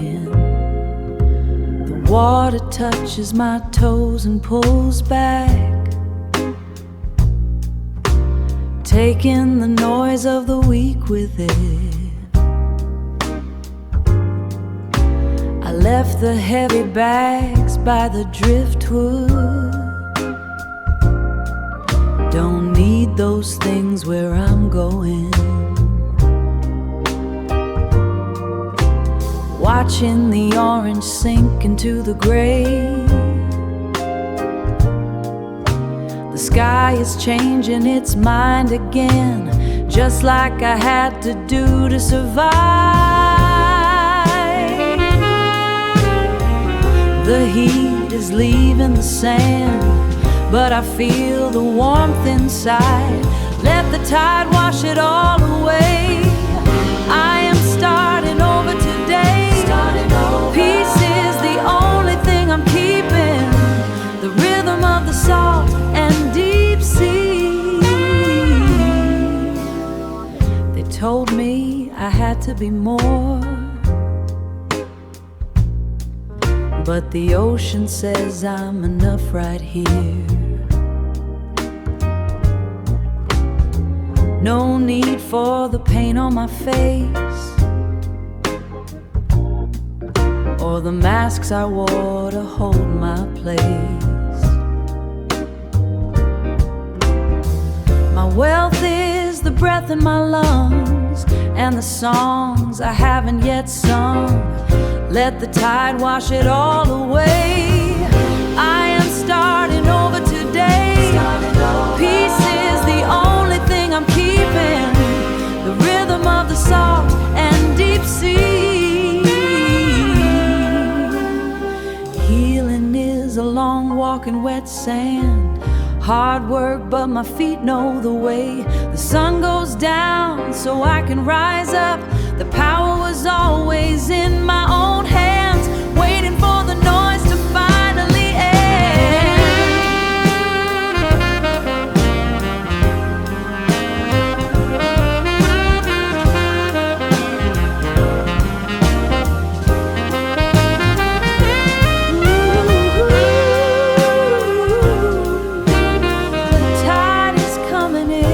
again. The water touches my toes and pulls back, taking the noise of the week with it. I left the heavy bags by the driftwood. Don't need those things where I'm going. Watching the orange sink into the gray. The sky is changing its mind again, just like I had to do to survive. The heat is leaving the sand, but I feel the warmth inside. Let the tide wash it all away. I am starting over today. Peace is the only thing I'm keeping, the rhythm of the salt and deep sea. They told me I had to be more, but the ocean says I'm enough right here. No need for the paint on my face, or the masks I wore to hold my place. My wealth is the breath in my lungs, and the songs I haven't yet sung. Let the tide wash it all away. I am starting over today. Peace is the only thing I'm keeping, the rhythm of the salt and deep sea. Healing is a long walk in wet sand, hard work but my feet know the way. The sun goes down so I can rise up. The power was always in my own hands, waiting for the noise to finally end. The tide is coming in.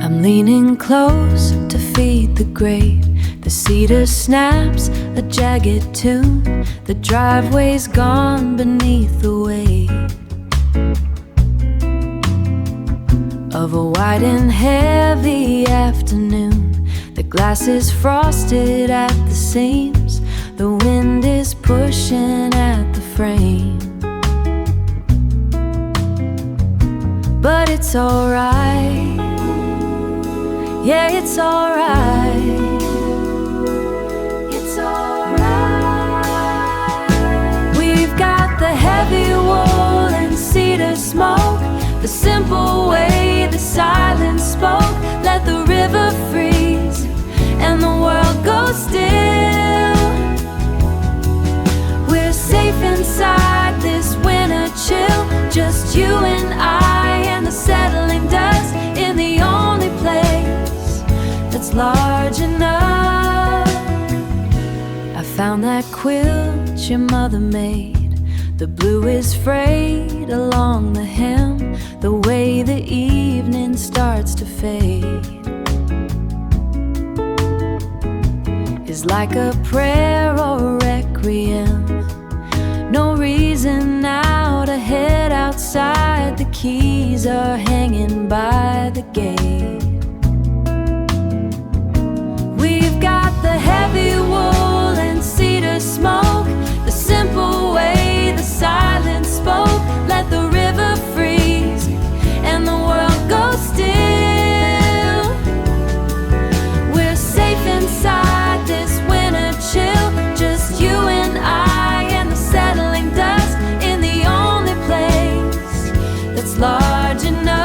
I'm leaning close to feed the grape. The cedar snaps a jagged tune. The driveway's gone beneath the weight of a white and heavy afternoon. The glass is frosted at the seams. The wind is pushing at the frame. But it's alright. Yeah, it's alright. It's alright. We've got the heavy wool and cedar smoke, the simple way the silence spoke. Let the river freeze and the world go still. We're safe inside this winter chill, just you and I and the settling dust in the only place that's large enough. I found that quilt your mother made. The blue is frayed along the hem, the way the evening starts to fade is like a prayer or a requiem. No reason now to head outside. The keys are hanging by the gate. We've got the heavy wool and cedar smoke, the simple way the silence spoke. Let the river freeze and the world go still. We're safe inside this winter chill, just you and I and the settling dust in the only place that's large enough.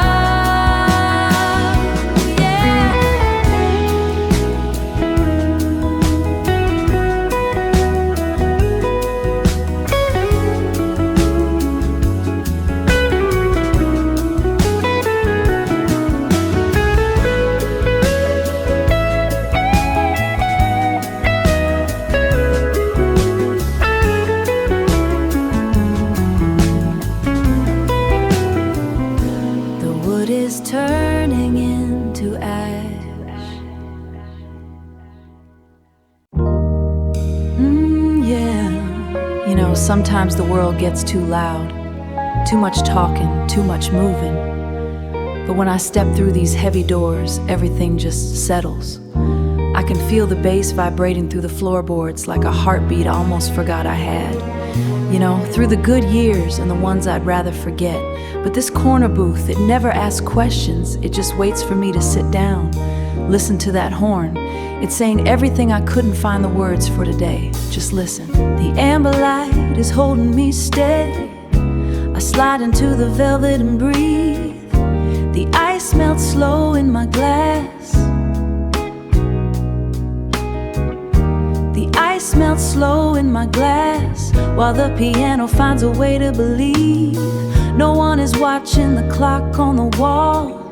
wood is turning into ash. Yeah. You know, sometimes the world gets too loud. Too much talking, too much moving. But when I step through these heavy doors, everything just settles. I can feel the bass vibrating through the floorboards like a heartbeat I almost forgot I had. You know, through the good years and the ones I'd rather forget. But this corner booth, it never asks questions. It just waits for me to sit down. Listen to that horn. It's saying everything I couldn't find the words for today. Just listen. The amber light is holding me steady. I slide into the velvet and breathe. The ice melts slow in my glass. The ice melts slow in my glass, while the piano finds a way to believe. No one is watching the clock on the wall.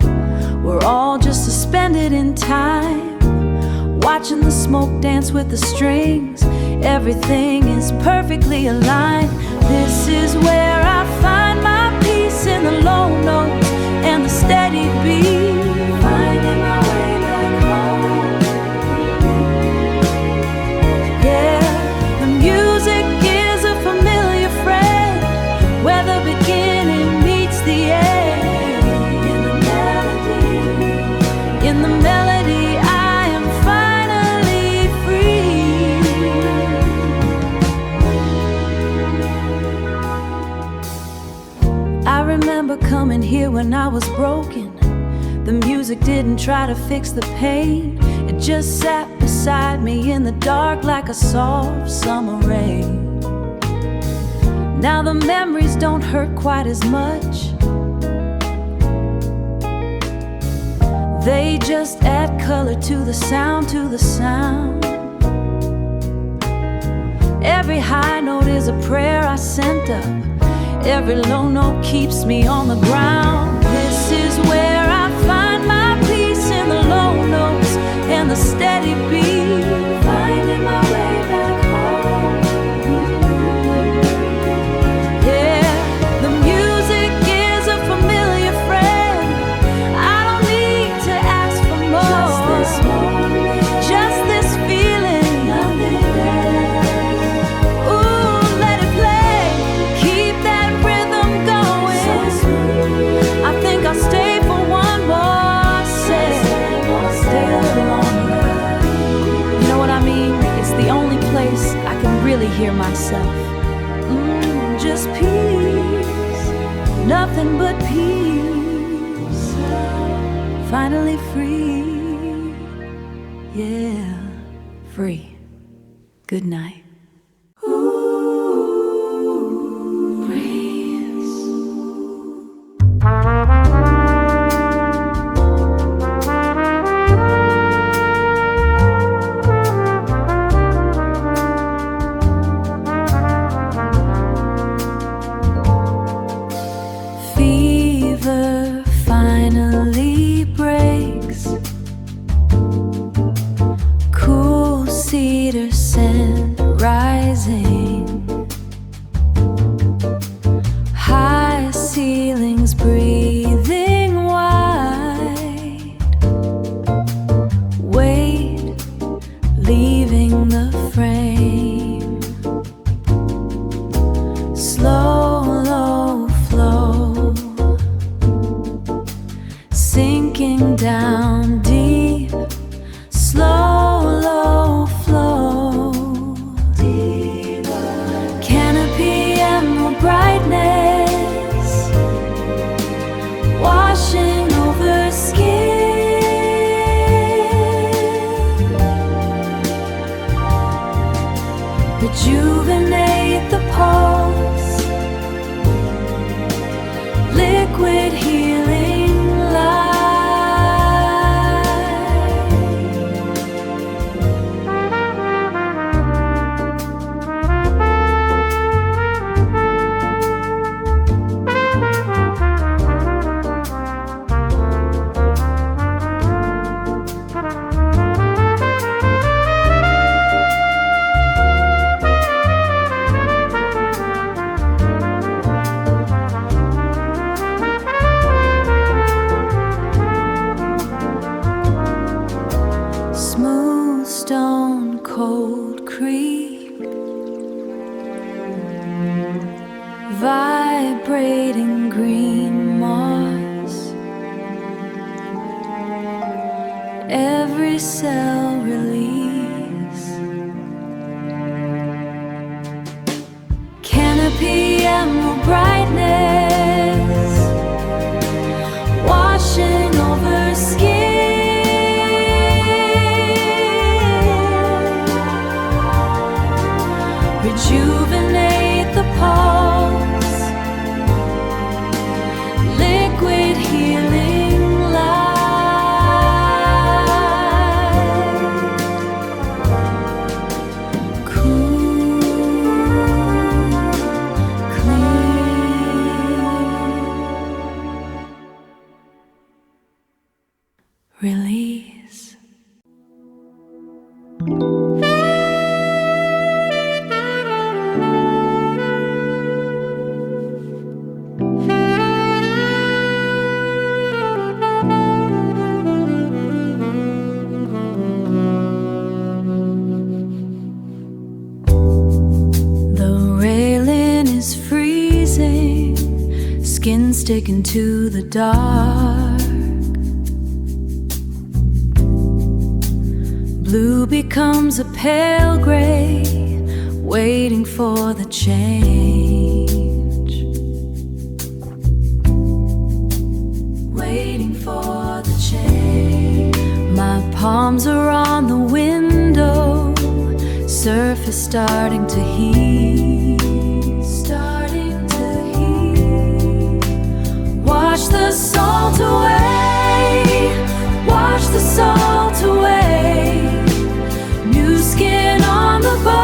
We're all just suspended in time, watching the smoke dance with the strings. Everything is perfectly aligned. This is where I find my peace, in the low notes and the steady beat. Finding my way back home. Yeah, the music is a familiar friend, where the beginning meets the end. In the melody, in the melody, I am finally free. I remember coming here when I was broken. The music didn't try to fix the pain. It just sat beside me in the dark like a soft summer rain. Now the memories don't hurt quite as much. They just add color to the sound, to the sound. Every high note is a prayer I sent up. Every low note keeps me on the ground. This is where I find my peace, in the low notes and the steady beat. Finding my way back home. Yeah, the music is a familiar friend. I don't need to ask for more. Just this moment, just this feeling. Nothing else. Ooh, let it play. Keep that rhythm going. So sweet. I think I'll stay for one more set. Stay a little longer. You know what I mean? It's the only place I can really hear myself. Just peace, nothing but peace. Finally free, yeah, free. Good night. Breeze. Fever finally breaks. Cool cedar scent rising. High ceilings breathing wide. Weight leaving the frame. Slow, low flow. Sinking down deep. Slow, low flow. Canopy emerald brightness, washing over skin. Rejuvenate the pulse. Liquid healing light. every cell release. Canopy emerald brightness washing over skin, rejuvenate the pulse, liquid healing light, cool, clean, release. Skin sticking to the dark. Blue becomes a pale gray, waiting for the change. Waiting for the change. My palms are on the window, surface starting to heat. Wash the salt away, wash the salt away. New skin on the bone,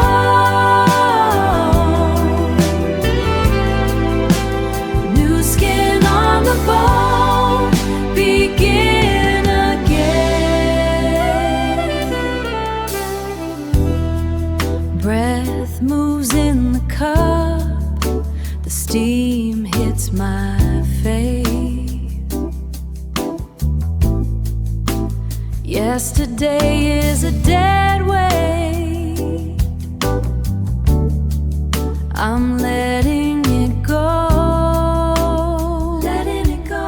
new skin on the bone. Begin again. Breath moves in the cup, the steam hits my face. Yesterday is a dead weight. I'm letting it go. Letting it go.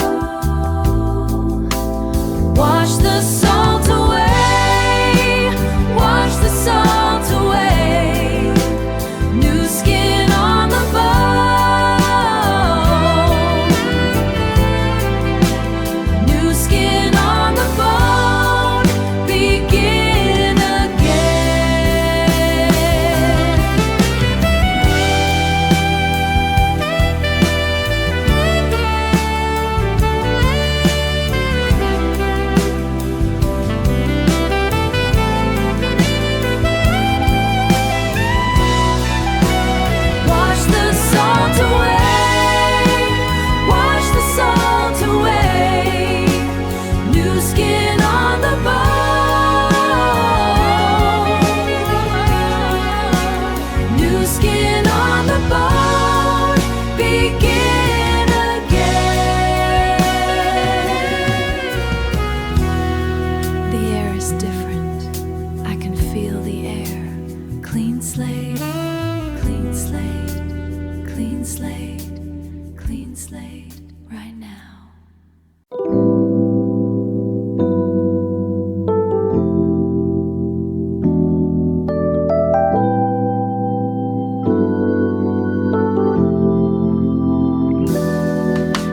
Wash the salt away. Wash the salt away. New skin on the bone. New skin on the bone.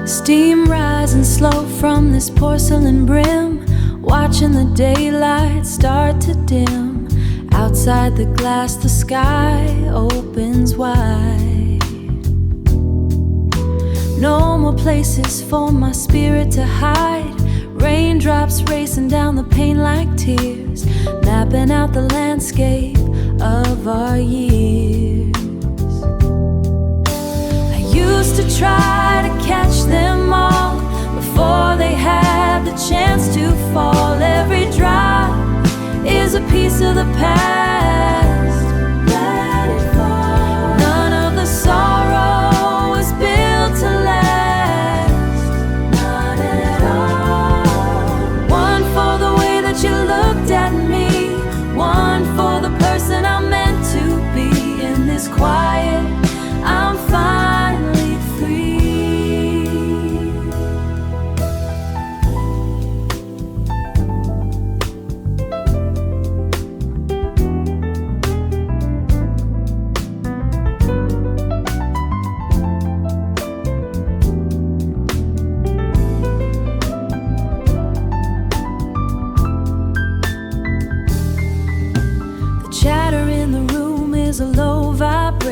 Steam rising slow from this porcelain brim, watching the daylight start to dim. Outside the glass, the sky opens wide. No more places for my spirit to hide. Raindrops racing down the pane like tears, mapping out the landscape of our years. I used to try to catch them all before they had the chance to fall. Every drop is a piece of the past. Let it fall. None of the sorrow was built to last. Not at all. One for the way that you looked at me, one for the person I'm meant to be. In this quiet, I'm finally free.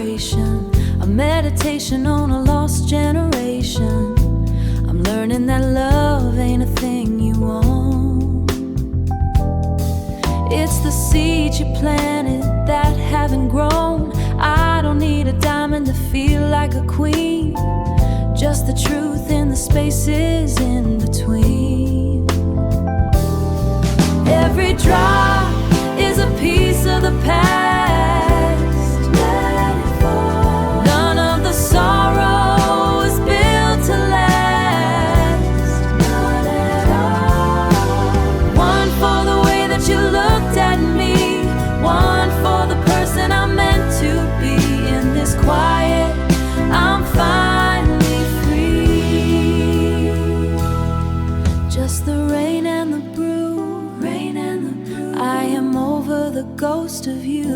vibration, a meditation on a lost generation. I'm learning that love ain't a thing you own. It's the seeds you planted that haven't grown. I don't need a diamond to feel like a queen, just the truth in the spaces in between. Every drop is a piece of the past. Let it fall. None of the sorrow is built to last. Not at all. One for the way that you looked at me, one for the person I'm meant to be. In this quiet, I'm finally free. Just the rain and the brew, rain and the brew. I am over the ghost of you.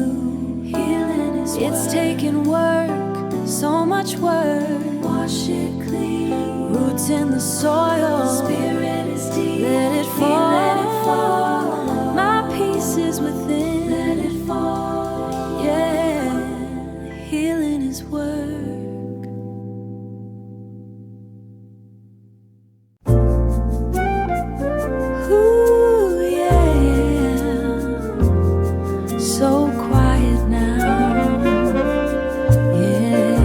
Healing is it's taken work, so much work. Wash it clean. Roots in the soil. Spirit is deep. Let it fall. Let it fall. My peace is within. Let it fall. Yeah, healing is work. Ooh, yeah. So quiet now. Yeah.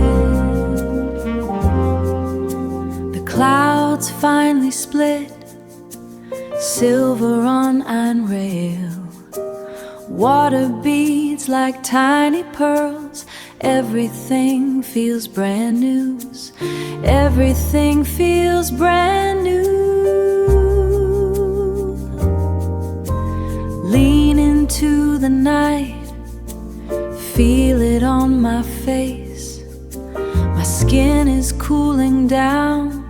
The clouds finally split, silver on iron rail. Water beads like tiny pearls. Everything feels brand new. Everything feels brand new. Lean into the night, feel it on my face. My skin is cooling down,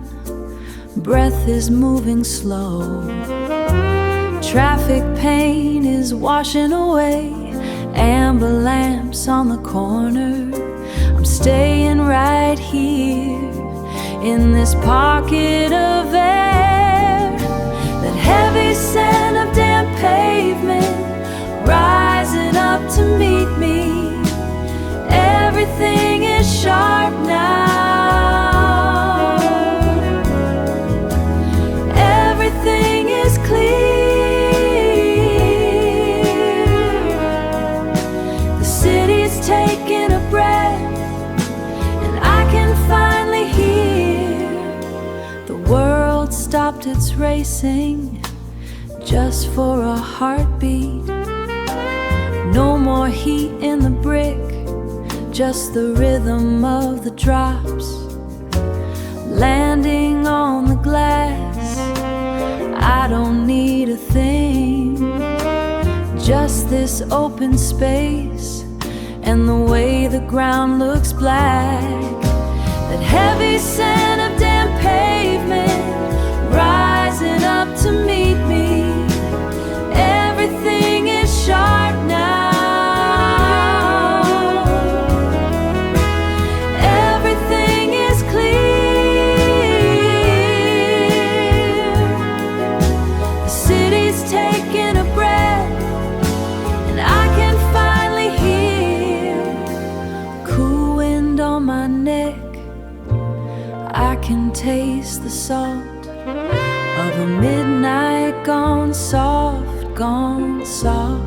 breath is moving slow. Traffic pain is washing away, amber lamps on the corner. I'm staying right here in this pocket of air. That heavy scent of damp pavement rising up to meet me. Everything is sharp now. Everything is clear. The city's taking a breath, and I can finally hear the world stopped its racing just for a heartbeat. No more heat in the brick, just the rhythm of the drops landing on the glass. I don't need a thing, just this open space and the way the ground looks black. That heavy scent of damp pavement rising up to meet me. Everything is sharp now. Everything is clear. The city's taking a breath, and I can finally hear cool wind on my neck. I can taste the salt of a midnight gone soft, gone soft.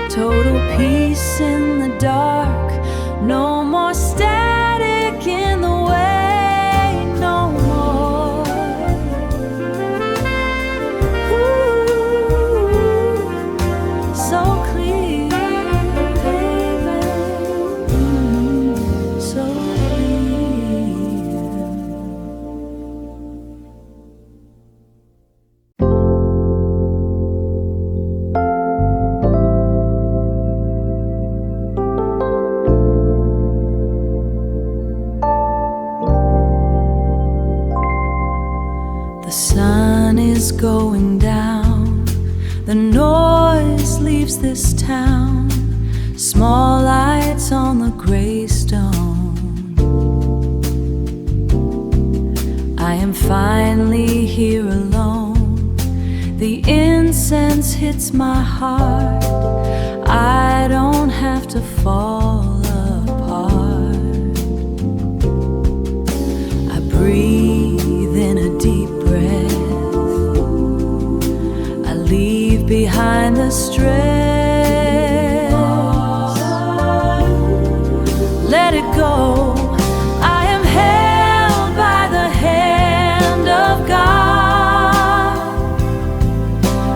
Total peace in the dark, no more static in the way, no more. Ooh, so clear, baby. So the sun is going down, the noise leaves this town. Small lights on the gray stone. I am finally here alone. The incense hits my heart. I don't have to fall apart. I breathe in a deep breath. I leave behind the stress. Let it go. I am held by the hand of God.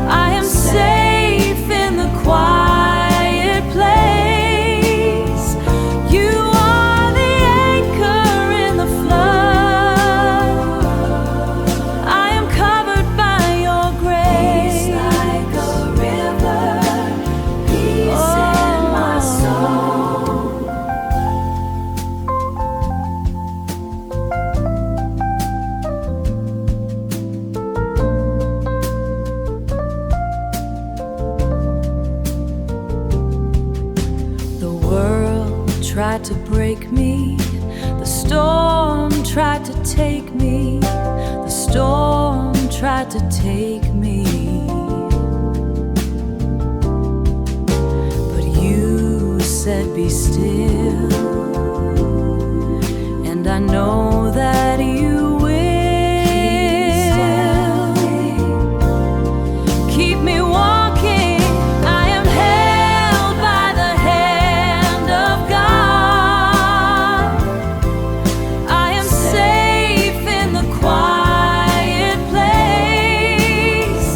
I am safe in the quiet place. You are the anchor in the flood. I am covered by your grace. Peace like a river, peace in my soul. The world tried to break me. The storm tried to take me. The storm tried to take me. But you said, be still. And I know that you will. Keep me walking. I am held by the hand of God. I am safe in the quiet place.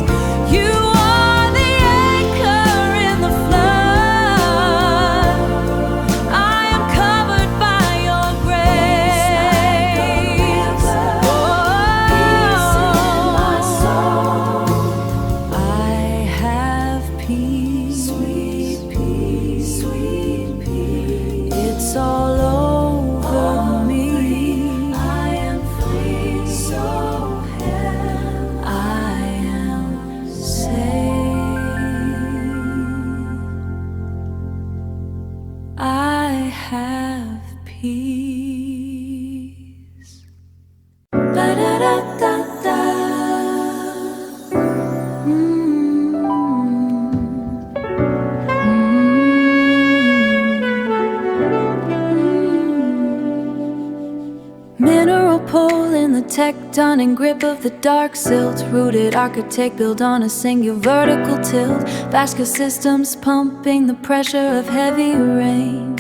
You are the anchor in the flood. I am covered by your grace. I have peace, sweet peace, sweet peace. It's all over me. I am free, so held. I am safe. I have peace. Ba-da-da-da-da. Mineral pull in the tectonic grip of the dark silt. Rooted architect built on a single vertical tilt. Vascular systems pumping the pressure of heavy rain.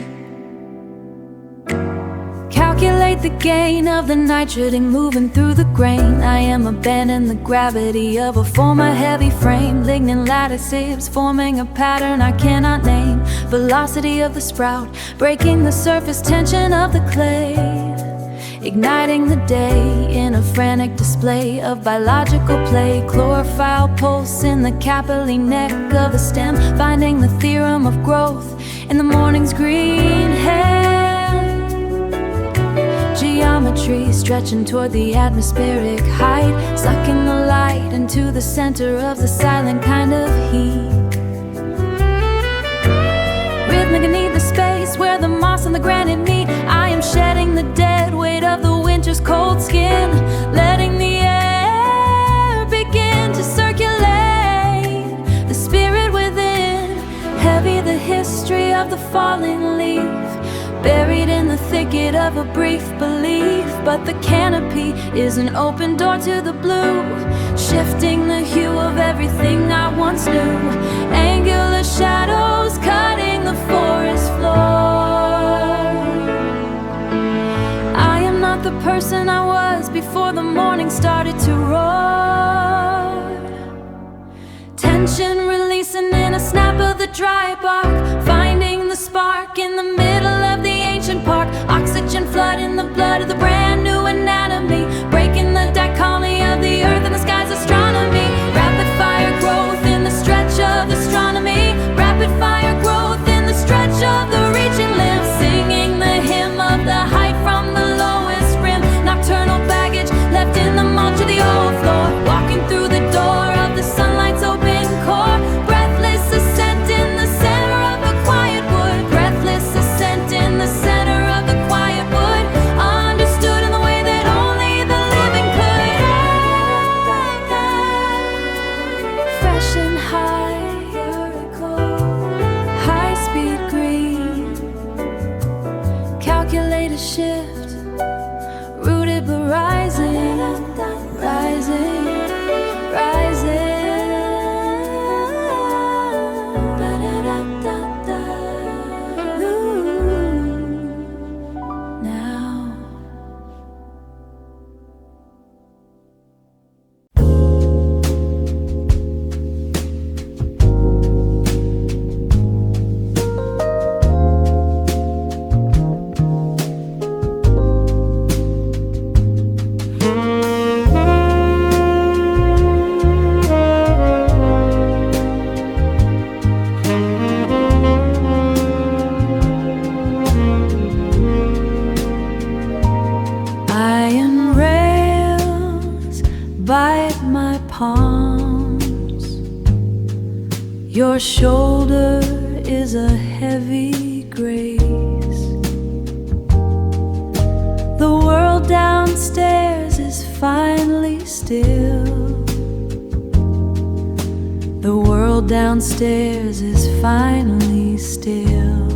Calculate the gain of the nitrogen moving through the grain. I am abandoning the gravity of a former heavy frame. Lignin lattices forming a pattern I cannot name. Velocity of the sprout breaking the surface tension of the clay. Igniting the day in a frantic display of biological play. Chlorophyll pulse in the capillary neck of the stem. Finding the theorem of growth in the morning's green hair. Geometry stretching toward the atmospheric height. Sucking the light into the center of the silent kind of heat. Rhythmic need the space where the moss and the granite meet. I am shedding the dead weight of the winter's cold skin. Letting the air begin to circulate. The spirit within. Heavy the history of the falling leaf. Buried in the thicket of a brief belief. But the canopy is an open door to the blue. Shifting the hue of everything I once knew. Angular shadows cutting the forest floor. I am not the person I was before the morning started to roar. Tension releasing in a snap of the dry bark. Finding the spark in the middle of the ancient park. Oxygen flood in the blood of the brand new anatomy. Breaking the dichotomy of the earth and the sky's astronomy. Rapid fire growth in the stretch of astronomy. Rapid fire growth in the stretch of the reaching limb. Singing the hymn of the height from the lowest rim. Nocturnal baggage left in the mulch of the old floor. Walking through the door of the sunlight's open core. Breathless ascent in the center of the quiet wood. Breathless ascent in the center of the quiet wood. Understood bite my palms. Your shoulder is a heavy grace. The world downstairs is finally still. The world downstairs is finally still.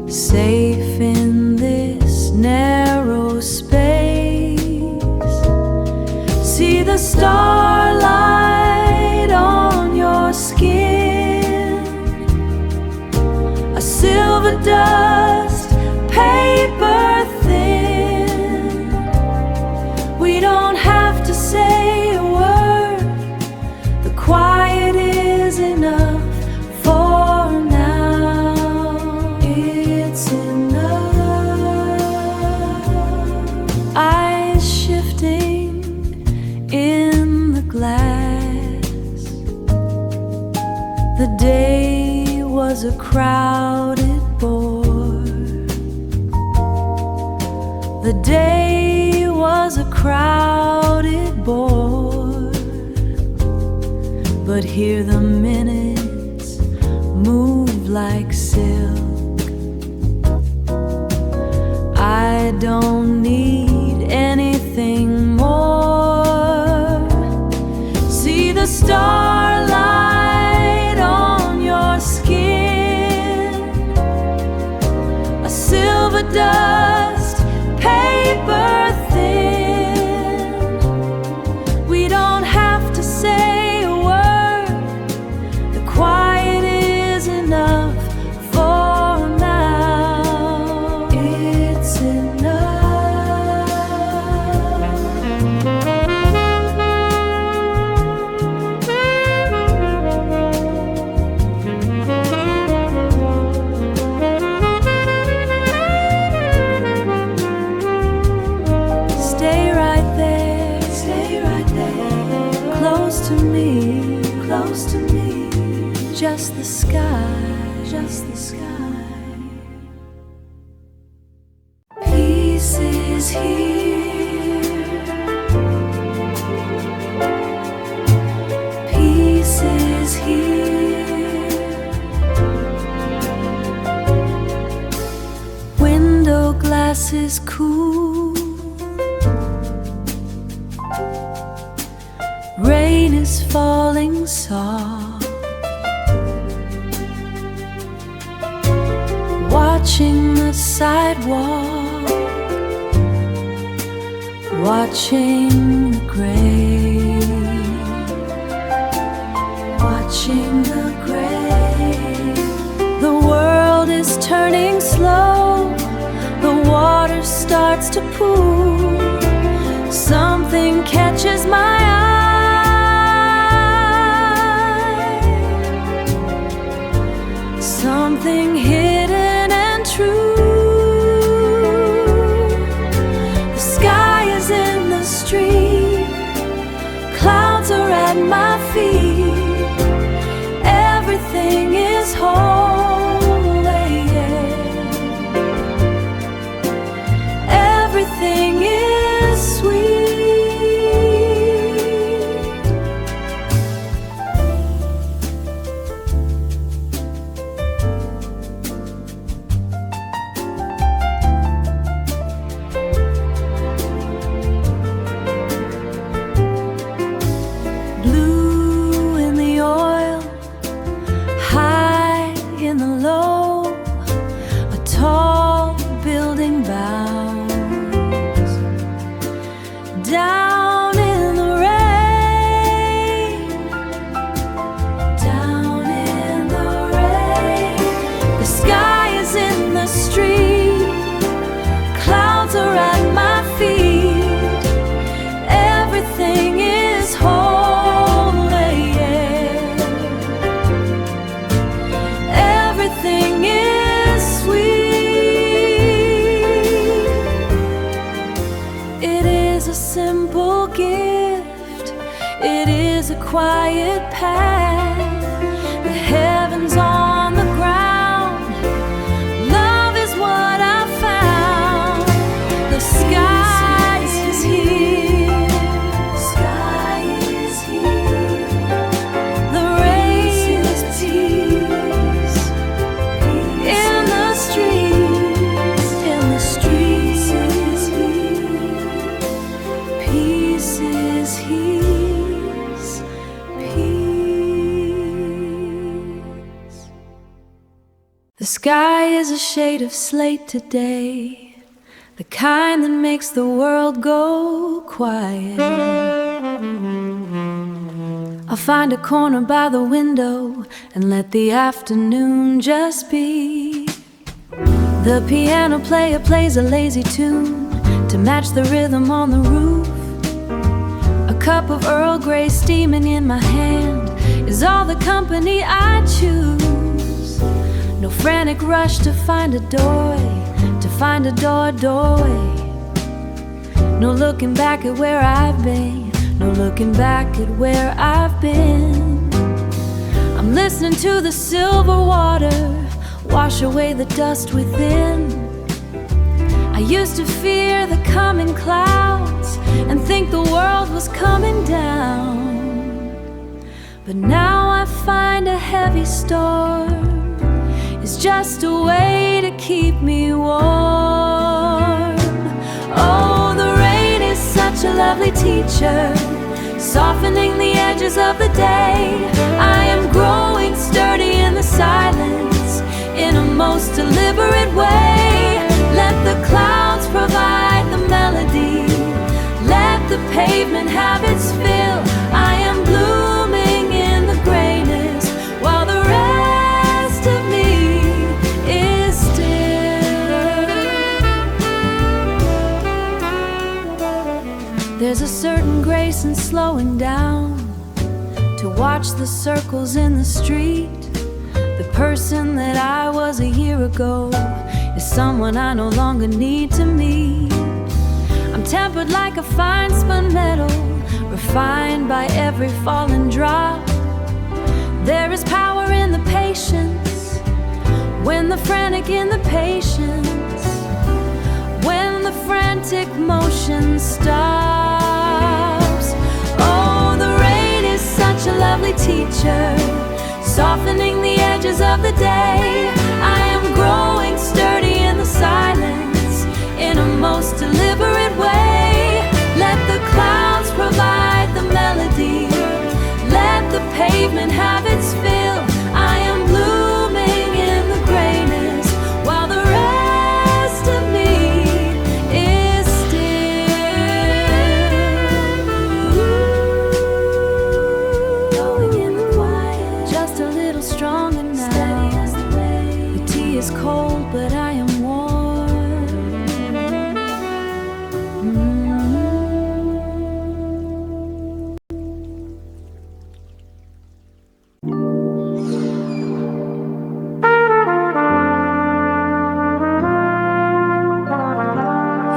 Safe in this narrow space. See the starlight on your skin. A silver dust, paper thin. We don't have to say a word. The quiet is enough for now. It's enough. Eyes shifting in the glass. The day was a crowded bore. The day was a crowded bore. But here the minutes move like silk. I don't need anything more. See the starlight on your skin. A silver dust, paper thin. We don't have to say a word. The quiet is enough for now. It's stay right there, close to me, just the sky, Peace is here, peace is here. Window glass is cool. Rain is falling soft. Watching the sidewalk, watching the grave, watching the grave. The world is turning slow. The water starts to pool. Something catches my eye. Something hidden and true. The sky is in the street. Clouds are at my feet. Everything is holy. Everything is sweet. Blue in the oil, high in the low. A tall building bounds down in the rain, down in the rain. The sky is in the street. Clouds are at my feet. Everything is holy. Everything is sweet. It is a simple gift. It is a quiet path. The heavens on the ground. Love is what I found. The sky is here. This is His peace. The sky is a shade of slate today, the kind that makes the world go quiet. I'll find a corner by the window and let the afternoon just be. The piano player plays a lazy tune to match the rhythm on the roof. A cup of Earl Grey steaming in my hand is all the company I choose. No frantic rush to find a doorway, to find a doorway. No looking back at where I've been, no looking back at where I've been. I'm listening to the silver water wash away the dust within. I used to fear the coming clouds and think the world was coming down. But now I find a heavy storm is just a way to keep me warm. Oh, the rain is such a lovely teacher, softening the edges of the day. I am growing sturdy in the silence, in a most deliberate way. Let the clouds provide the melody, let the pavement have its fill. I am blooming in the grayness, while the rest of me is still. There's a certain grace in slowing down to watch the circles in the street. The person that I was a year ago is someone I no longer need to meet. I'm tempered like a fine spun metal, refined by every falling drop. There is power in the patience, when the frantic in the patience, when the frantic motion stops. Oh, the rain is such a lovely teacher, softening the edges of the day. I am growing sturdy in the silence, in a most deliberate way. Let the clouds provide the melody, let the pavement have its fill. I am blooming in the grayness, while the rest of me is still. Going in the quiet, just a little stronger now. Steady as the rain. The tea is cold, but I am warm.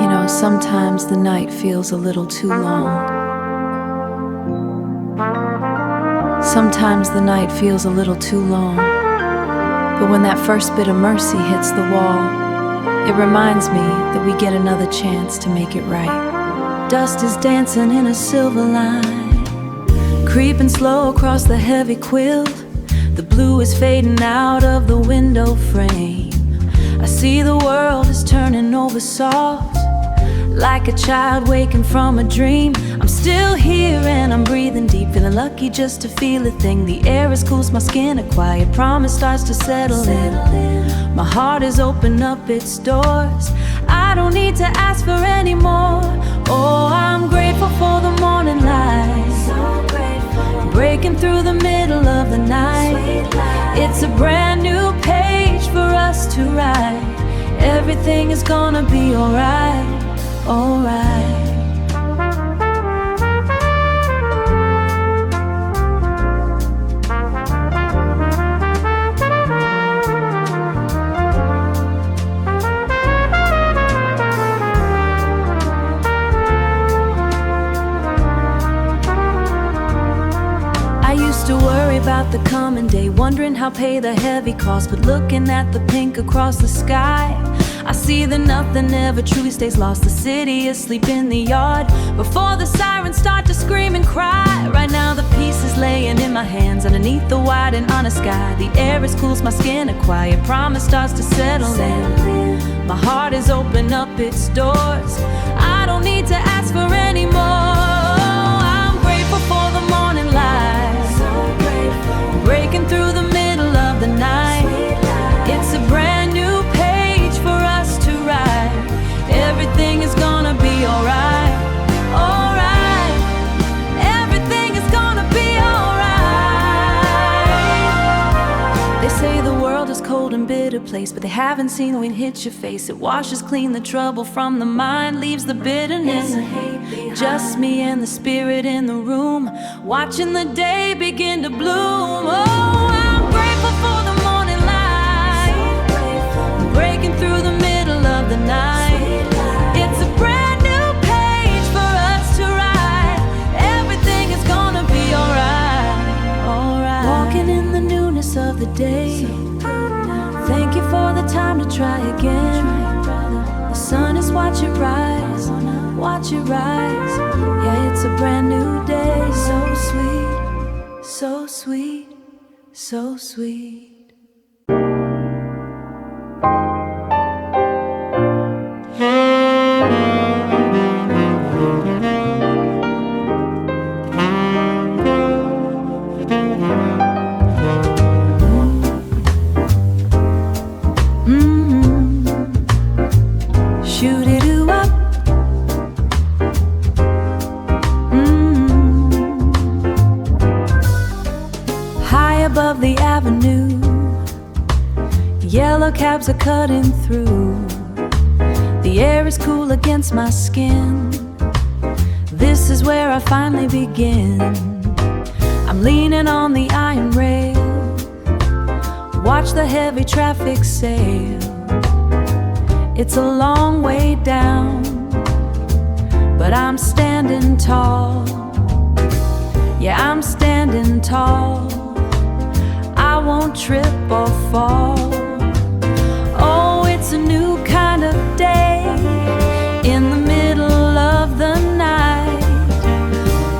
You know, sometimes the night feels a little too long. Sometimes the night feels a little too long. But when that first bit of mercy hits the wall, it reminds me that we get another chance to make it right. Dust is dancing in a silver line, creeping slow across the heavy quilt. The blue is fading out of the window frame. I see the world is turning over soft, like a child waking from a dream. I'm still here and I'm breathing deep, feeling lucky just to feel a thing. The air is cool, my skin, a quiet promise starts to settle in. My heart is open up its doors, I don't need to ask for any more. Oh, I'm grateful for the morning light, so grateful, breaking through the middle of the night. It's a brand new page for us to write. Everything is gonna be alright, alright. I used to worry about the coming day, wondering how pay the heavy cost. But looking at the pink across the sky, I see that nothing ever truly stays lost. The city is asleep in the yard before the sirens start to scream and cry. Right now the peace is laying in my hands, underneath the wide and honest sky. The air is cool, my skin, a quiet promise starts to settle in. My heart is open up its doors, I don't need to ask for any more. place, but they haven't seen the wind hit your face. It washes clean the trouble from the mind, leaves the bitterness and hate behind. Just me and the spirit in the room, watching the day begin to bloom. Oh, I'm grateful for the morning light, so breaking through the middle of the night. It's a brand new page for us to write. Everything is gonna be alright, alright. Walking in the newness of the day. Thank you for the time to try again. The sun is watch it rise, watch it rise. Yeah, it's a brand new day. So sweet, so sweet, so sweet. Above the avenue, yellow cabs are cutting through. The air is cool against my skin. This is where I finally begin. I'm leaning on the iron rail, watch the heavy traffic sail. It's a long way down, but I'm standing tall. Yeah, I'm standing tall. I won't trip or fall. Oh, it's a new kind of day in the middle of the night,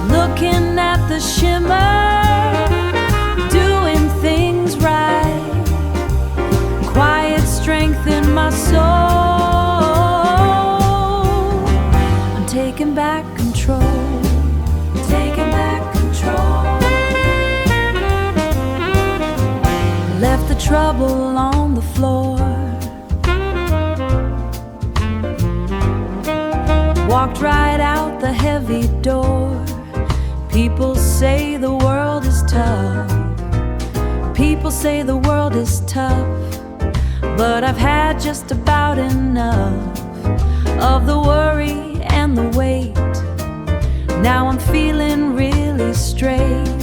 looking at the shimmer, doing things right. Quiet strength in my soul. I'm taking back control, taking back control. Left the trouble on the floor, walked right out the heavy door. People say the world is tough, people say the world is tough, but I've had just about enough of the worry and the weight. Now I'm feeling really straight.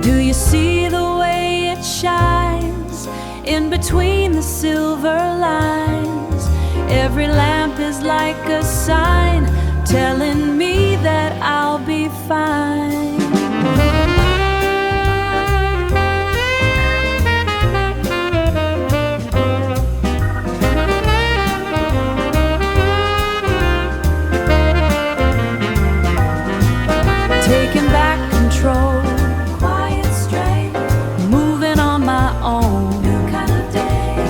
Do you see the way it shines in between the silver lines? Every lamp is like a sign telling me that I'll be fine. Taking back control,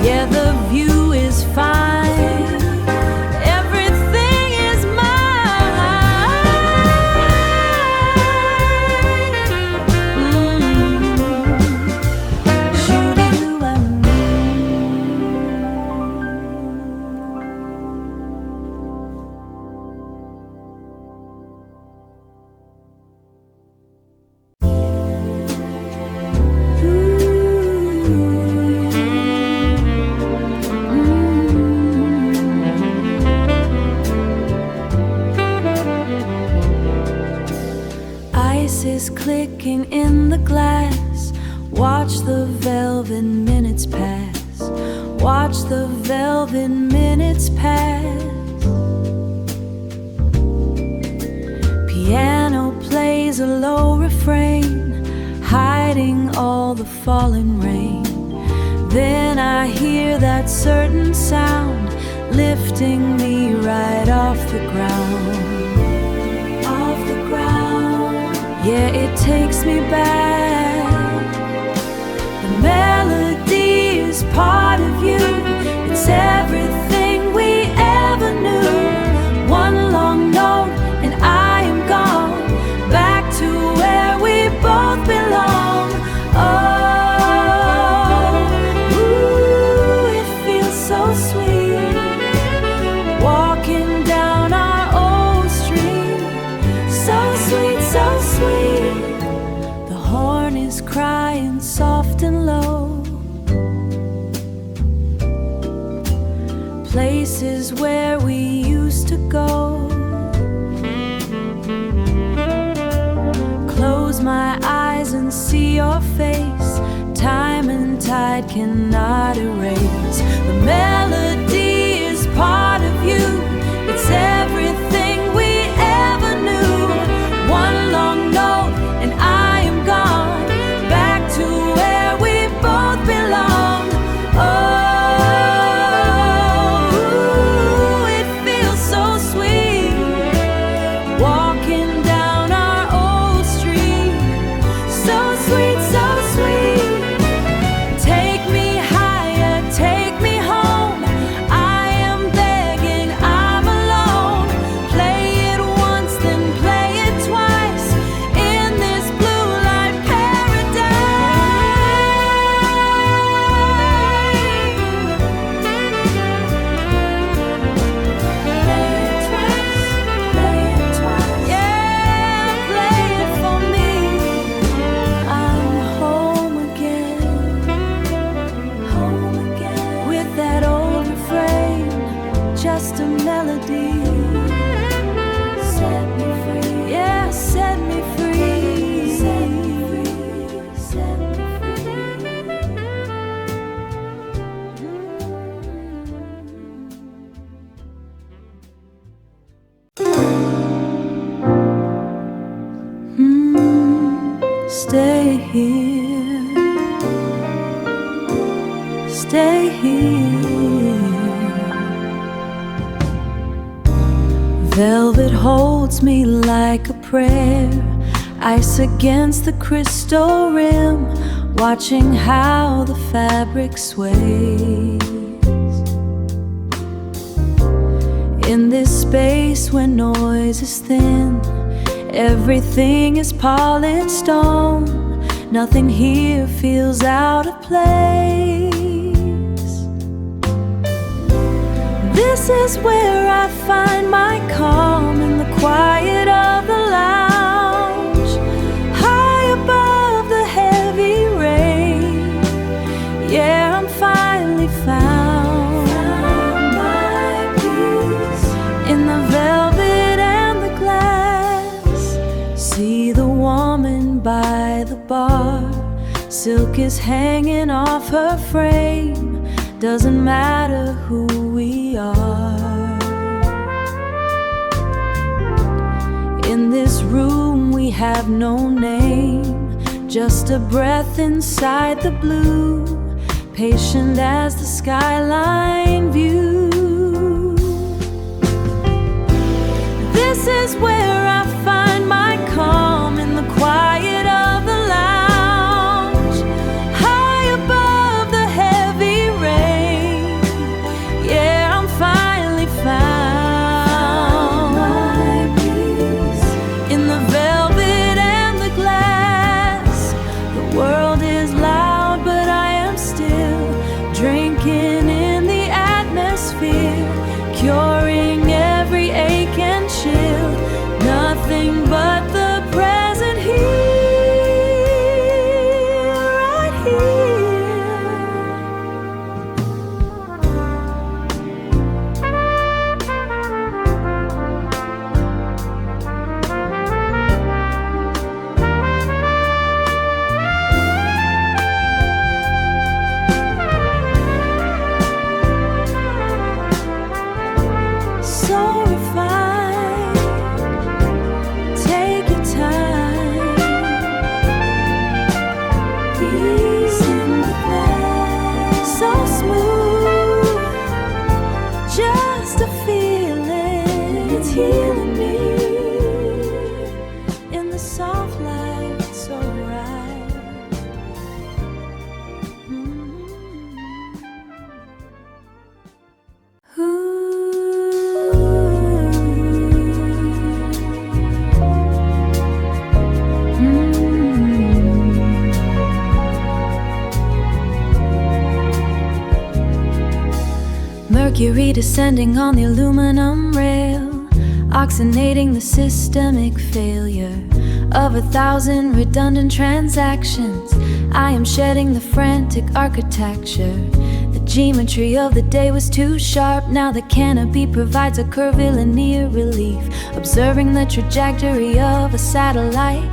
yeah, the view is fine. Everything is mine. Shoo-doo and clicking in the glass. Watch the velvet minutes pass. Watch the velvet minutes pass. Piano plays a low refrain, hiding all the falling rain. Then I hear that certain sound, lifting me right off the ground. Off the ground. Yeah, it takes me back. The melody is part of you. It's everything we ever knew. One long note and I am gone, back to where we both belong. Oh, ooh, it feels so sweet, walking down our old street. So sweet, so sweet. The horn is crying soft and low. places where we used to go. Close my eyes and see your face. Time and tide cannot erase. The melody is part of you. It's everything we ever knew. One long note and I am gone, back to where we both belong. Oh, it feels so sweet, walking down our old street. So sweet, so sweet. Take me higher, take me home. I am begging, I'm alone. Play it once, then play it twice, in this blue light paradise. Yeah, play it for me. I'm home again, with that old refrain, just a melody. Set me free, yeah, set me free, set me free, set me free. Stay here, stay here. Velvet holds me like a prayer, ice against the crystal rim, watching how the fabric sways. In this space where noise is thin, everything is polished stone. Nothing here feels out of place. This is where I find my calm, in the quiet of the lounge, high above the heavy rain. Yeah, I'm finally found my peace in the velvet and the glass. See the woman by the bar, silk is hanging off her frame. Doesn't matter who we are. In this room we have no name, just a breath inside the blue, patient as the skyline view. This is where I find my calm, in the quiet of the lounge, high above the heavy rain. Yeah, I'm finally found my peace in the velvet and the glass. The world is loud, but I am still drinking in the atmosphere, curing every ache and chill. Nothing but the present here, right so refined. Take your time. Peace in the glass, so smooth, just a feeling. It's healing me in the soft light, so right. Mercury descending on the aluminum rail, oxygenating the systemic failure of 1,000 redundant transactions. I am shedding the frantic architecture, the Geometry of the day was too sharp. Now the canopy provides a curvilinear relief, observing the trajectory of a satellite,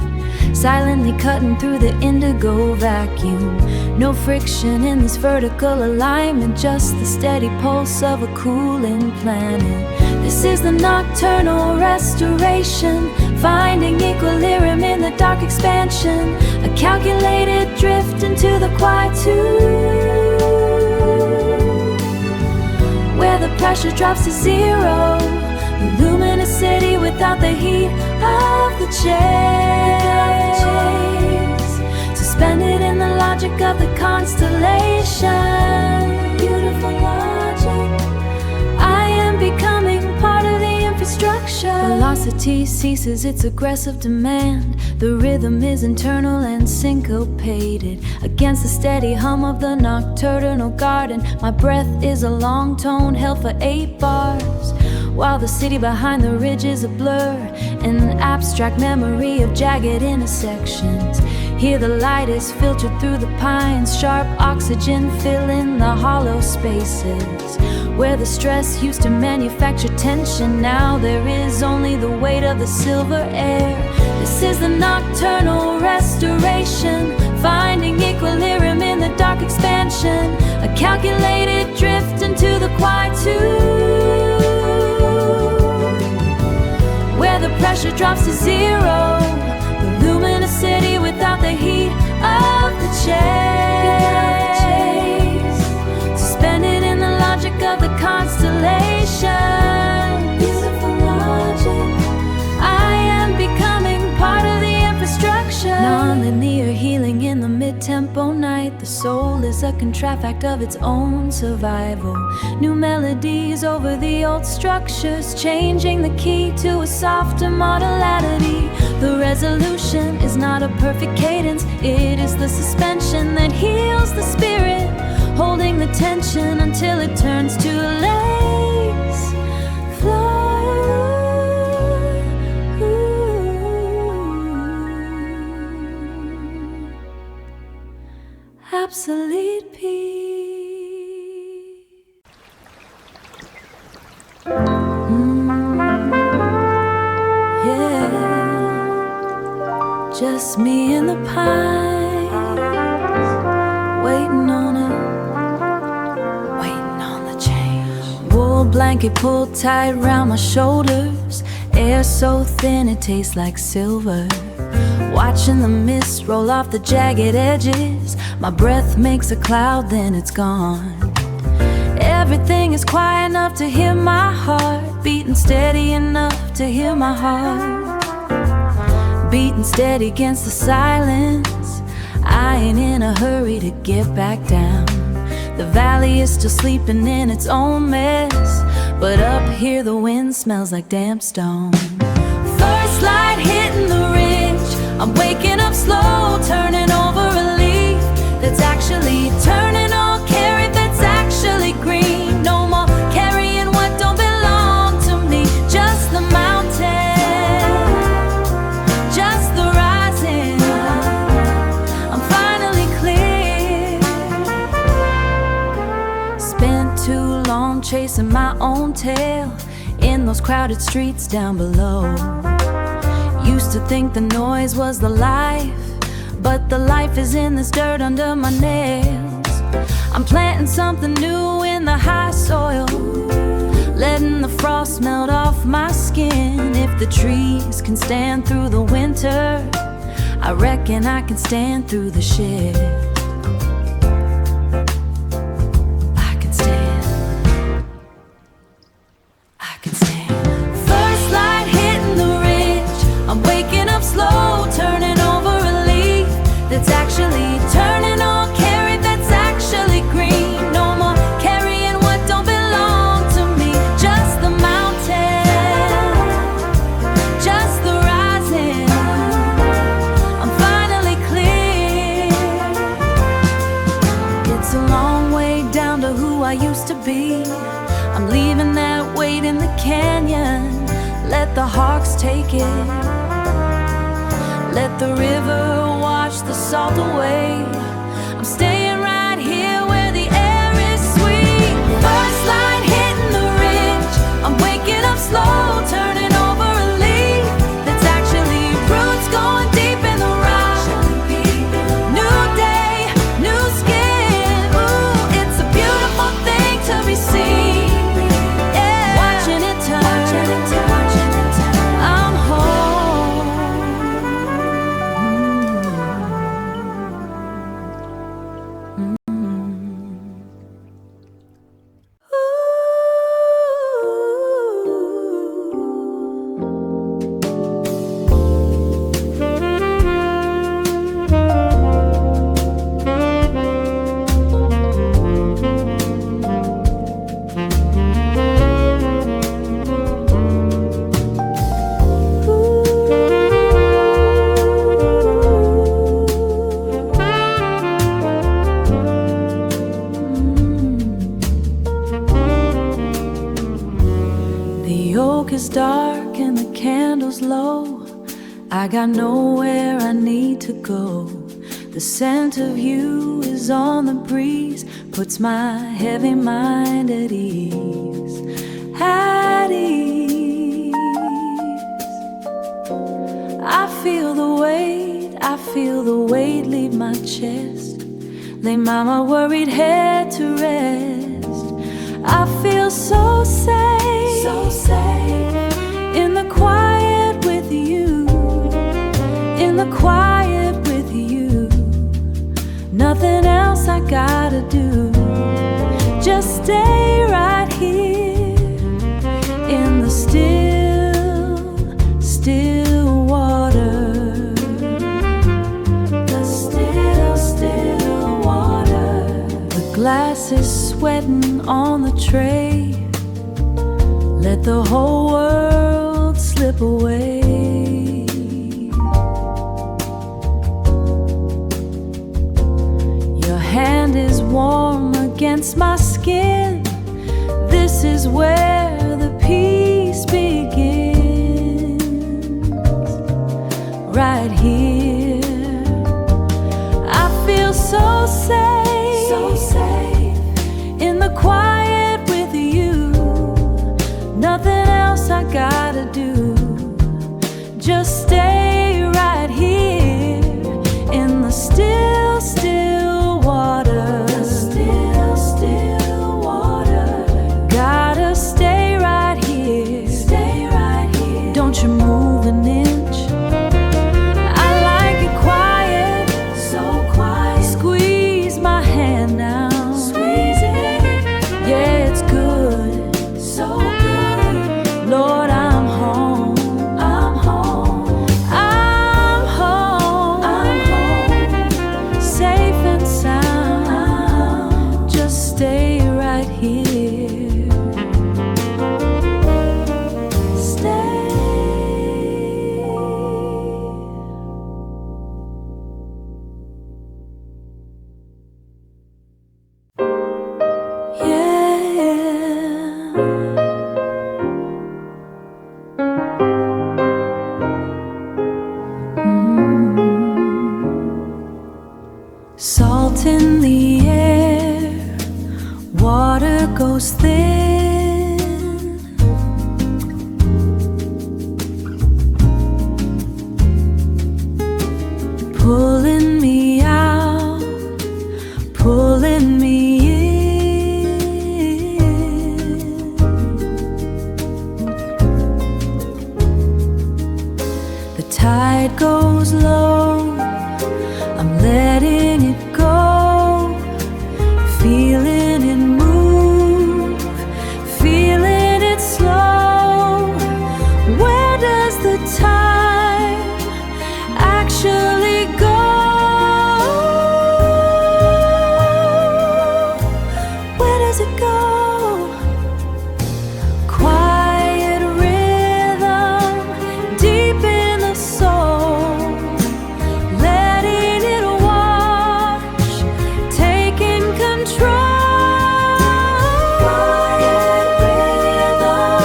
silently cutting through the indigo vacuum. No friction in this vertical alignment, just the steady pulse of a cooling planet. This is the Nocturnal Restoration, finding equilibrium in the dark expansion, a calculated drift into the quietude, where the pressure drops to zero, the luminous city without the heat of the chase, suspended in the logic of the constellation. Beautiful logic. I am becoming part of the infrastructure. Velocity ceases its aggressive demand. The rhythm is internal and syncopated against the steady hum of the nocturnal garden. My breath is a long tone held for 8 bars, while the city behind the ridge is a blur, an abstract memory of jagged intersections. Here the light is filtered through the pines, sharp oxygen filling the hollow spaces. Where the stress used to manufacture tension, now there is only the weight of the silver air. This is the Nocturnal Restoration, finding equilibrium in the dark expansion, a calculated drift into the quietude, where the pressure drops to zero, the luminous city without the heat of the chase, suspended in the logic of the constellation. Beautiful logic. I am becoming part of the infrastructure. Non-linear healing in the mid-tempo night. The soul is a contrafact of its own survival. New melodies over the old structures, changing the key to a softer modality. The resolution is not a perfect cadence, it is the suspension that heals the spirit, holding the tension until it turns to lace floor. Absolute peace. Yeah, just me and the pines, waiting on the change. Wool blanket pulled tight round my shoulders, air so thin it tastes like silver. Watching the mist roll off the jagged edges, my breath makes a cloud, then it's gone. Everything is quiet enough to hear my heart, beating steady enough to hear my heart, beating steady against the silence. I ain't in a hurry to get back down. The valley is still sleeping in its own mess, but up here the wind smells like damp stone. First light hitting the ridge, I'm waking up slow, turning over a leaf that's actually turning, all carrot that's actually green. No more carrying what don't belong to me, just the mountain, just the rising. I'm finally clear. Spent too long chasing my own tail in those crowded streets down below. Used to think the noise was the life, but the life is in this dirt under my nails. I'm planting something new in the high soil, letting the frost melt off my skin. If the trees can stand through the winter, I reckon I can stand through the shift. I can stand. First light hitting the ridge, I'm waking up slow, turning over a leaf that's actually turning, all carrot that's actually green. No more carrying what don't belong to me, just the mountain, just the rising. I'm finally clear. It's a long way down to who I used to be. I'm leaving that weight in the canyon. Let the hawks take it, let the river wash the salt away. I'm staying right here where the air is sweet. I got nowhere I need to go. The scent of you is on the breeze, puts my heavy mind at ease, at ease. I feel the weight leave my chest, lay my worried head to rest. I feel so safe, in the quiet with you, in the quiet with you. Nothing else I gotta do, just stay right here in the still, still water. The still, still water. The glass is sweating on the tray. Let the whole world slip away. Your hand is warm against my skin. This is where the peace begins, right here. I feel so safe, in the quiet with you. Nothing else I gotta do, just stay right here in the still, still water. The still, still water. Gotta stay right here, stay right here. Don't you move an inch. I like it quiet, so quiet. Squeeze my hand now, squeeze it. Yeah, it's good, so good. Lord, I'm home, I'm home, I'm home, I'm home. Safe and sound, just stay right here. Stay. Salt in the air, water goes thin. Pulling me out, pulling me in. The tide goes low, I'm letting it go, feeling it move, feeling it slow. Where does the time actually go? Where does it go? Quiet rhythm, deep in the soul, letting it wash, taking control. Quiet rhythm,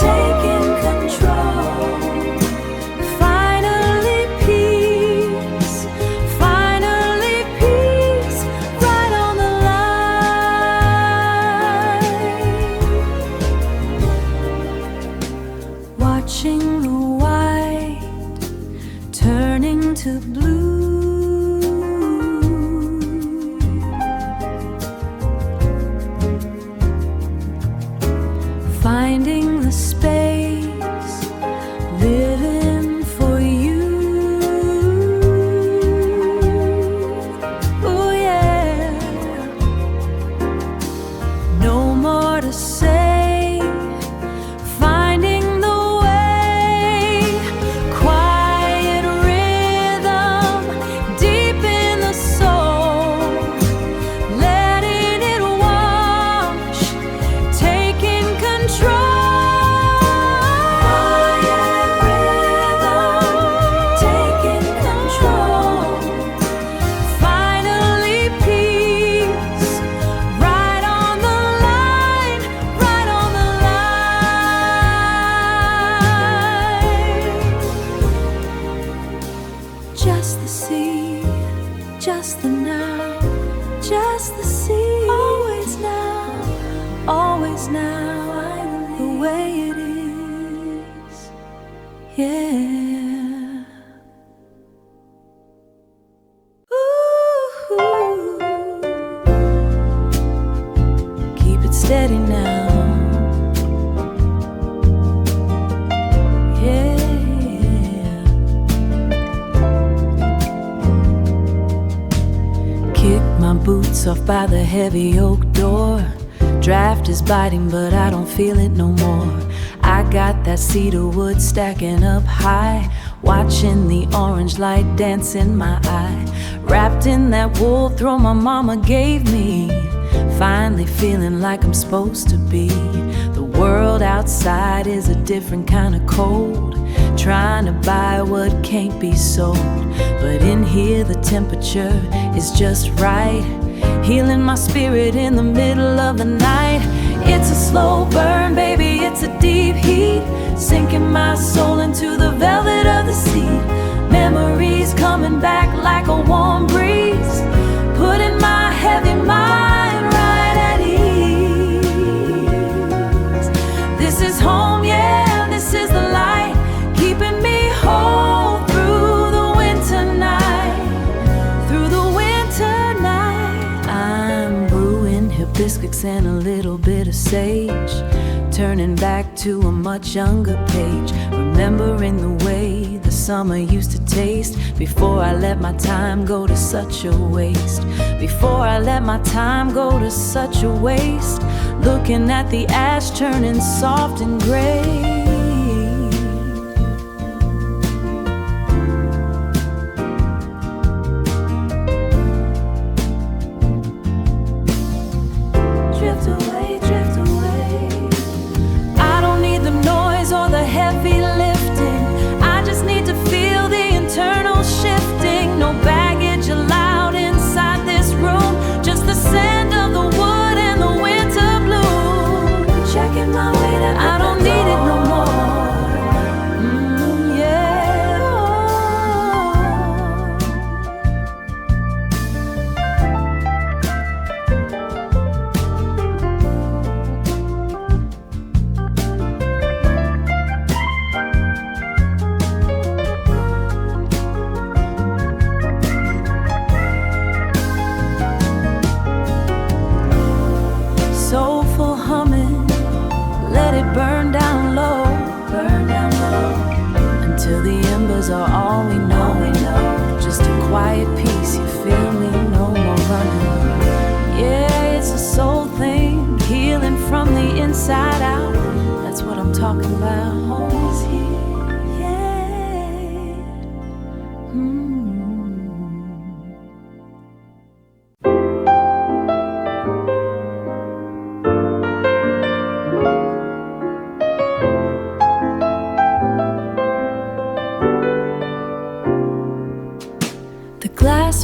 taking control. Finally peace, right on the line. Watching the white turning to blue, finding the space, living for you. Oh yeah, no more to say, finding the way. Quiet rhythm, Just the sea, just the now, just the sea. Always now, the way it is, yeah. Ooh, keep it steady now. My boots off by the heavy oak door. Draft is biting, but I don't feel it no more. I got that cedar wood stacking up high, watching the orange light dance in my eye. Wrapped in that wool throw my mama gave me, finally feeling like I'm supposed to be. The world outside is a different kind of cold, trying to buy what can't be sold. But in here the temperature is just right, healing my spirit in the middle of the night. It's a slow burn, baby, it's a deep heat, sinking my soul into the velvet of the sea. Memories coming back like a warm breeze, putting my heavy mind right at ease. This is home, yeah, this is the light, keeping me whole through the winter night, through the winter night. I'm brewing hibiscus and a little bit of sage, turning back to a much younger page, remembering the way the summer used to taste, before I let my time go to such a waste, before I let my time go to such a waste, looking at the ash turning soft and gray.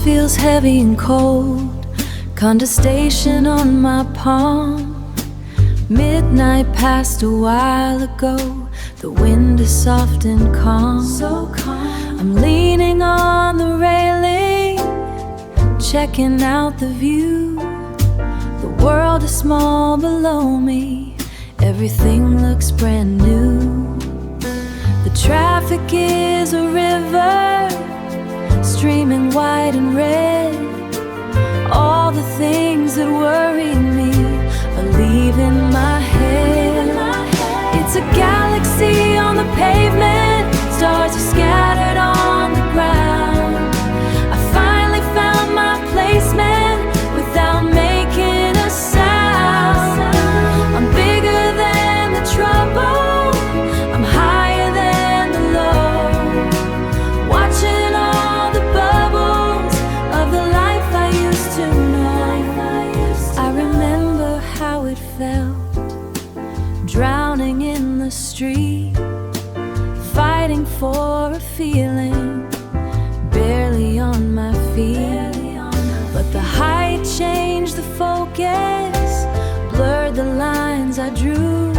Feels heavy and cold, condensation on my palm. Midnight passed a while ago, the wind is soft and calm. So calm. I'm leaning on the railing, checking out the view. The world is small below me, everything looks brand new. The traffic is a river, streaming white and red. All the things that worry me are leaving my head. It's a galaxy on the pavement, stars are scattered on the ground. I finally found my placement without making a sound. I'm bigger than the trouble, I'm higher than the low, watching all the bubbles of the life I used to know. I remember how it felt, drowning in the street, fighting for a feeling, barely on my feet. But the height changed the focus, blurred the lines I drew.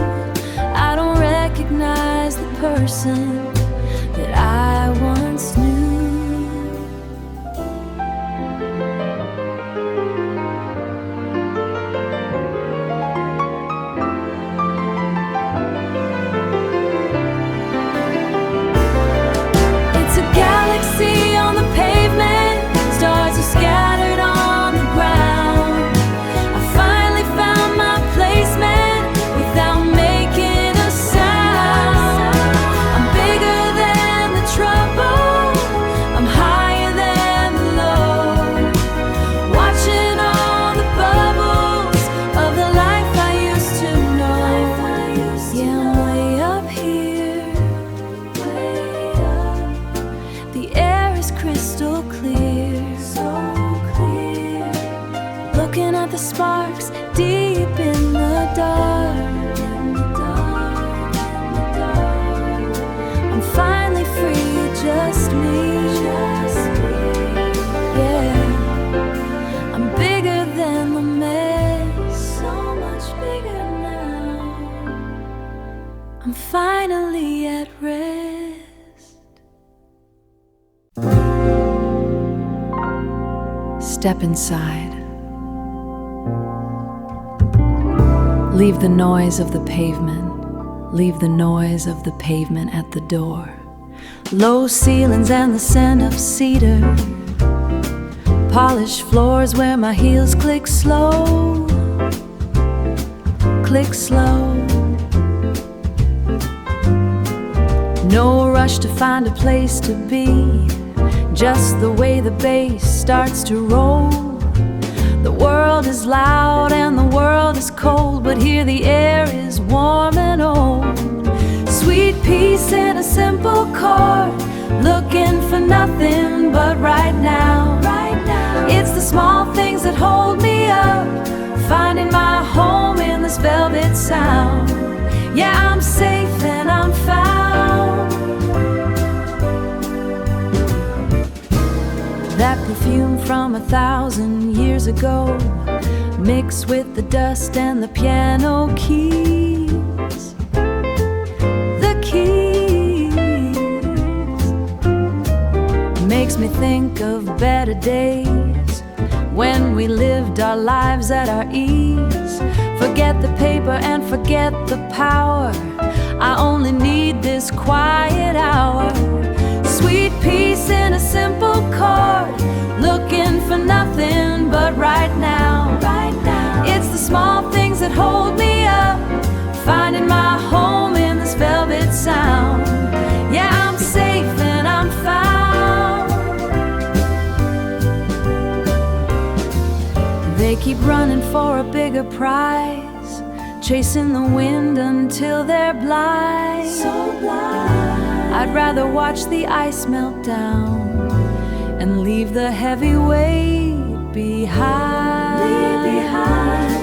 I don't recognize the person that I once knew. is crystal clear, so clear. Looking at the sparks deep in the dark, in the dark, in the dark. I'm finally free, just me, yeah. I'm bigger than the mess, so much bigger now. I'm finally at rest. Step inside. Leave the noise of the pavement. Leave the noise of the pavement at the door. Low ceilings and the scent of cedar. Polished floors where my heels click slow. Click slow. No rush to find a place to be. Just the way the bass starts to roll. The world is loud and the world is cold, but here the air is warm and old. Sweet peace in a simple chord. Looking for nothing but right now. It's the small things that hold me up. Finding my home in this velvet sound. Yeah, I'm safe and I'm found. That perfume from 1,000 years ago, mixed with the dust and the piano keys. The keys makes me think of better days when we lived our lives at our ease. Forget the paper and forget the power. I only need this quiet hour. Sweet peace in a simple chord. Looking for nothing but right now. It's the small things that hold me up. Finding my home in this velvet sound. Yeah, I'm safe and I'm found. They keep running for a bigger prize, chasing the wind until they're blind. So blind. I'd rather watch the ice melt down and leave the heavy weight behind. Leave behind.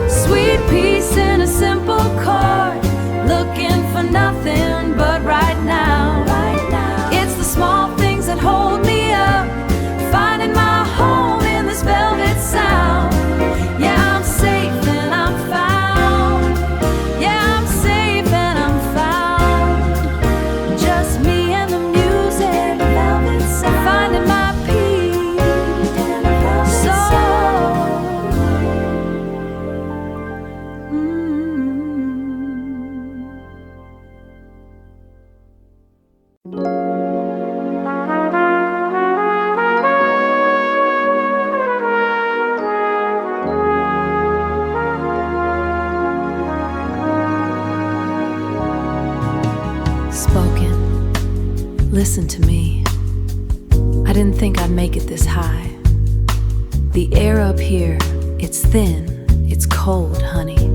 Sweet peace in a simple chord. Looking for nothing but right now. It's the small things that hold me up. Finding my home in this velvet sound. Yeah, I'm safe and I'm found. Yeah, I'm safe and I'm found. Just me and the music. Velvet sound. Finding my peace in a velvet soul. Spoken. Listen to me. I didn't think I'd make it this high. The air up here, it's thin, it's cold, honey.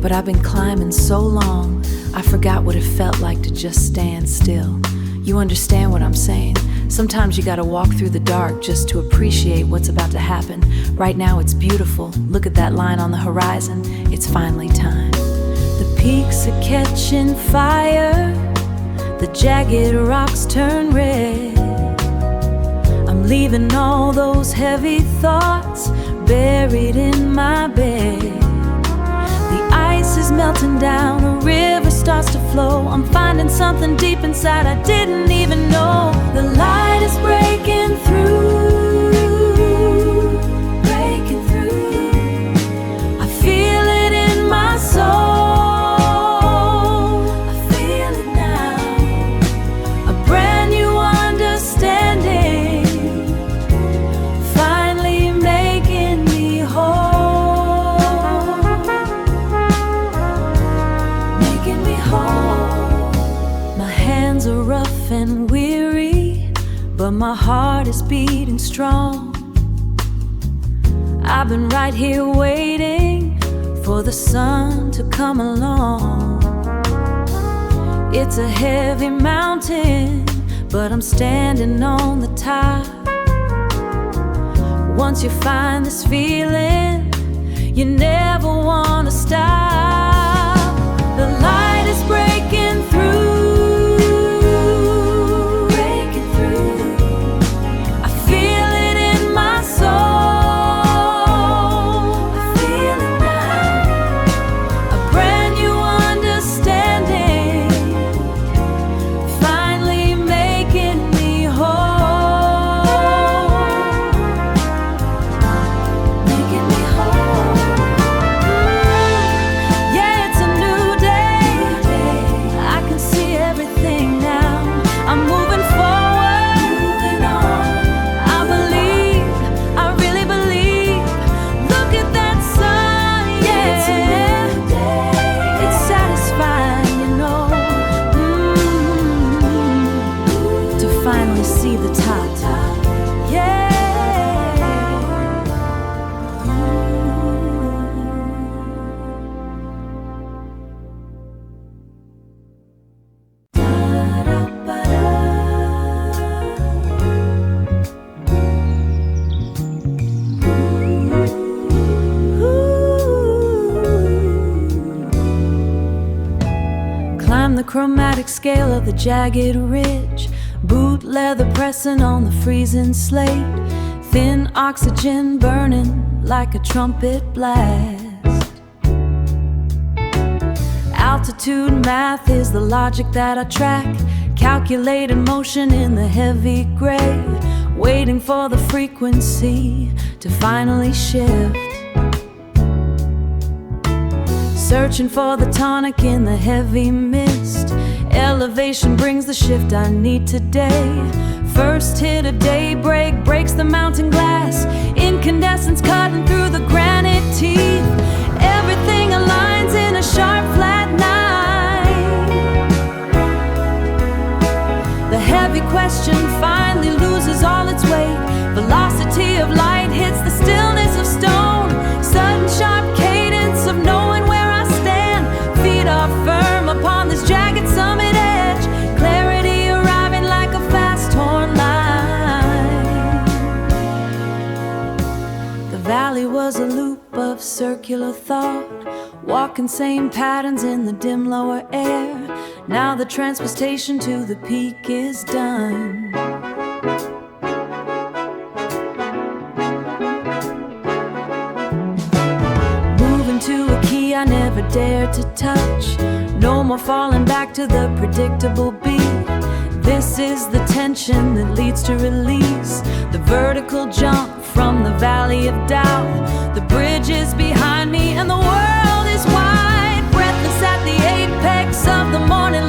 But I've been climbing so long, I forgot what it felt like to just stand still. You understand what I'm saying? Sometimes you gotta walk through the dark just to appreciate what's about to happen. Right now it's beautiful. Look at that line on the horizon. It's finally time. The peaks are catching fire. The jagged rocks turn red. I'm leaving all those heavy thoughts buried in my bed. The ice is melting down, a river starts to flow. I'm finding something deep inside I didn't even know. The light is breaking through, breaking through. I feel it in my soul. I feel it now. A brand new understanding, finally making me whole. Making me whole. My hands are rough and weary, but my heart is beating strong. I've been right here waiting for the sun to come along. It's a heavy mountain, but I'm standing on the top. Once you find this feeling, you never want to stop. The light is breaking through. Chromatic scale of the jagged ridge, boot leather pressing on the freezing slate, thin oxygen burning like a trumpet blast. Altitude math is the logic that I track, calculated motion in the heavy gray, waiting for the frequency to finally shift. Searching for the tonic in the heavy mist. Elevation brings the shift I need today. First hit of daybreak breaks the mountain glass. Incandescence cutting through the granite teeth. Everything aligns in a sharp flat night. The heavy question finally loses all its weight. Velocity of light hits the stillness of stone. Sudden sharp cadence of knowing where feet are firm upon this jagged summit edge. Clarity arriving like a fast torn line. The valley was a loop of circular thought, walking same patterns in the dim lower air. Now the transportation to the peak is done. To a key I never dared to touch. No more falling back to the predictable beat. This is the tension that leads to release. The vertical jump from the valley of doubt. The bridge is behind me and the world is wide. Breathless at the apex of the morning